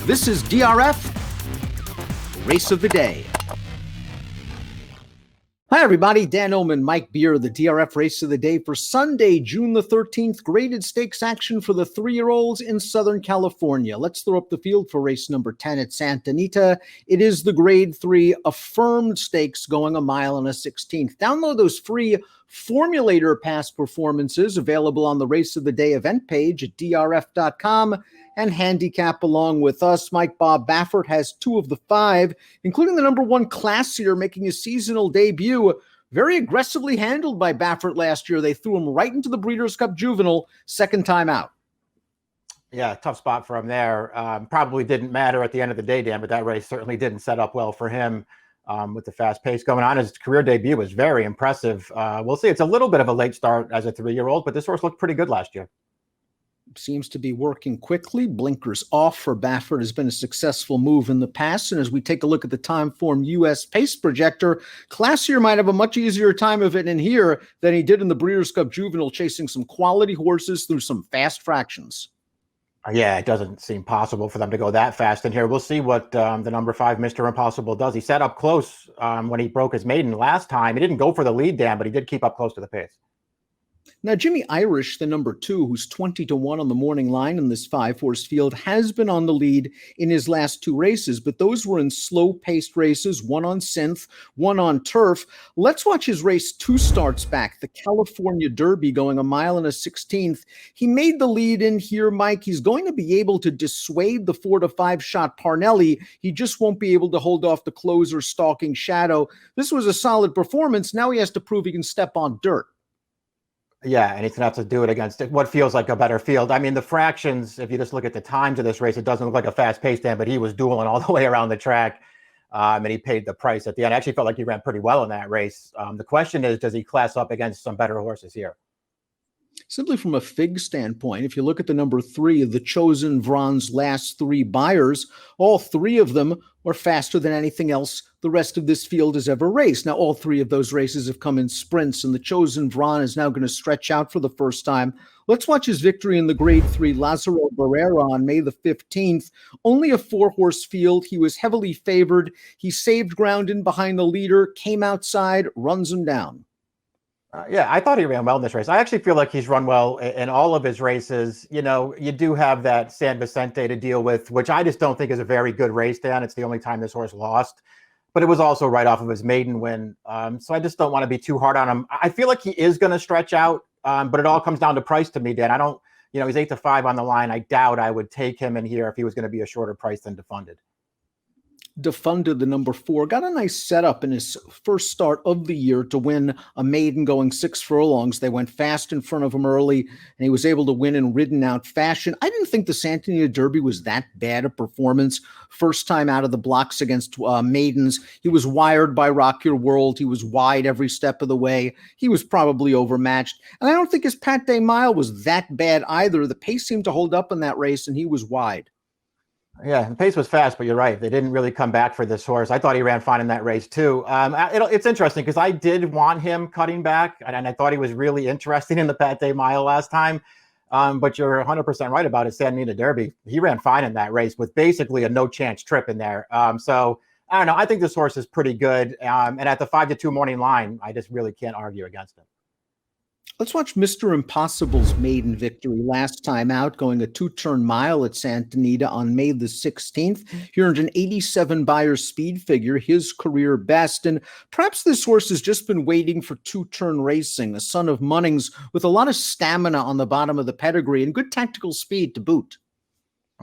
This is DRF Race of the Day. Hi, everybody. Dan Illman, Mike Beer, the DRF Race of the Day for Sunday, June the 13th. Graded stakes action for the 3-year-olds in Southern California. Let's throw up the field for race number 10 at Santa Anita. It is the Grade 3 Affirmed Stakes going 1 mile and a 16th. Download those free Formulator Pass performances available on the Race of the Day event page at drf.com. And handicap along with us. Mike Bob Baffert has 2 of the 5, including the number 1 Classier making his seasonal debut. Very aggressively handled by Baffert last year. They threw him right into the Breeders' Cup Juvenile, second time out. Yeah, tough spot for him there. Probably didn't matter at the end of the day, Dan, but that race certainly didn't set up well for him with the fast pace going on. His career debut was very impressive. We'll see. It's a little bit of a late start as a 3-year-old, but this horse looked pretty good last year. Seems to be working quickly. Blinkers off for Baffert has been a successful move in the past. And as we take a look at the Timeform US pace projector, Classier might have a much easier time of it in here than he did in the Breeders' Cup Juvenile, chasing some quality horses through some fast fractions. Yeah, it doesn't seem possible for them to go that fast in here. We'll see what the number 5, Mr. Impossible, does. He sat up close when he broke his maiden last time. He didn't go for the lead, Dan, but he did keep up close to the pace. Now, Jimmy Irish, the number 2, who's 20-1 on the morning line in this 5-horse field, has been on the lead in his last 2 races, but those were in slow-paced races, one on synth, one on turf. Let's watch his race 2 starts back, the California Derby, going 1 mile and a 16th. He made the lead in here, Mike. He's going to be able to dissuade the 4-5 shot Parnelli. He just won't be able to hold off the closer Stalking Shadow. This was a solid performance. Now he has to prove he can step on dirt. Yeah, and he's going to have to do it against what feels like a better field. I mean, the fractions, if you just look at the times of this race, it doesn't look like a fast pace, Dan, but he was dueling all the way around the track, and he paid the price at the end. I actually felt like he ran pretty well in that race. The question is, does he class up against some better horses here? Simply from a fig standpoint, if you look at the number 3 of the Chosen Vron's last 3 buyers, all 3 of them are faster than anything else the rest of this field has ever raced. Now, all 3 of those races have come in sprints, and the Chosen Vron is now going to stretch out for the first time. Let's watch his victory in the Grade 3 Lazaro Barrera on May the 15th. Only a 4-horse field. He was heavily favored. He saved ground in behind the leader, came outside, runs him down. Yeah, I thought he ran well in this race. I actually feel like he's run well in all of his races. You know, you do have that San Vicente to deal with, which I just don't think is a very good race, Dan. It's the only time this horse lost, but it was also right off of his maiden win. So I just don't want to be too hard on him. I feel like he is going to stretch out, but it all comes down to price to me, Dan. I don't, you know, he's 8-5 on the line. I doubt I would take him in here if he was going to be a shorter price than Defunded. Defunded, the number 4, got a nice setup in his first start of the year to win a maiden going 6 furlongs. They went fast in front of him early, and he was able to win in ridden out fashion. I didn't think the Santa Anita Derby was that bad a performance. First time out of the blocks against maidens. He was wired by Rock Your World. He was wide every step of the way. He was probably overmatched. And I don't think his Pat Day Mile was that bad either. The pace seemed to hold up in that race, and he was wide. Yeah, the pace was fast, but you're right. They didn't really come back for this horse. I thought he ran fine in that race, too. It's interesting because I did want him cutting back, and I thought he was really interesting in the Pat Day Mile last time. But you're 100% right about it. Santa Anita Derby, he ran fine in that race with basically a no-chance trip in there. So, I don't know. I think this horse is pretty good. And at the 5-2 morning line, I just really can't argue against him. Let's watch Mr. Impossible's maiden victory last time out, going a 2-turn mile at Santa Anita on May the 16th. He earned an 87 Beyer speed figure, his career best. And perhaps this horse has just been waiting for 2-turn racing, a son of Munnings with a lot of stamina on the bottom of the pedigree and good tactical speed to boot.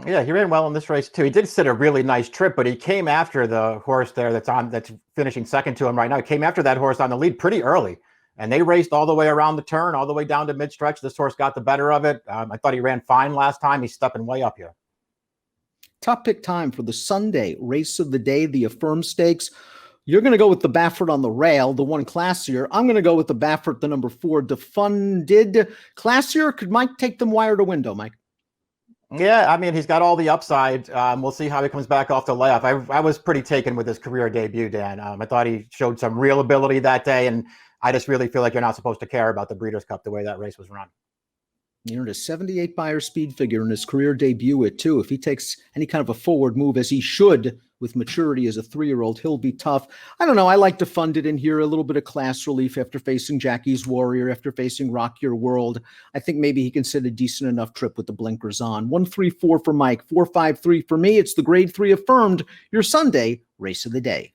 Yeah, he ran well in this race, too. He did sit a really nice trip, but he came after the horse there that's finishing second to him right now. He came after that horse on the lead pretty early. And they raced all the way around the turn, all the way down to mid-stretch. This horse got the better of it. I thought he ran fine last time. He's stepping way up here. Top pick time for the Sunday race of the day, the Affirmed Stakes. You're going to go with the Baffert on the rail, the 1 Classier. I'm going to go with the Baffert, the number 4, Defunded. Classier, could Mike take them wire to window, Mike? Yeah, I mean, he's got all the upside. We'll see how he comes back off the layoff. I was pretty taken with his career debut, Dan. I thought he showed some real ability that day, and I just really feel like you're not supposed to care about the Breeders' Cup the way that race was run. He earned a 78 buyer speed figure in his career debut at 2. If he takes any kind of a forward move, as he should, with maturity as a 3-year-old, he'll be tough. I don't know. I like to fund it in here. A little bit of class relief after facing Jackie's Warrior, after facing Rock Your World. I think maybe he can set a decent enough trip with the blinkers on. 134 for Mike, 453 for me. It's the grade 3 Affirmed, your Sunday race of the day.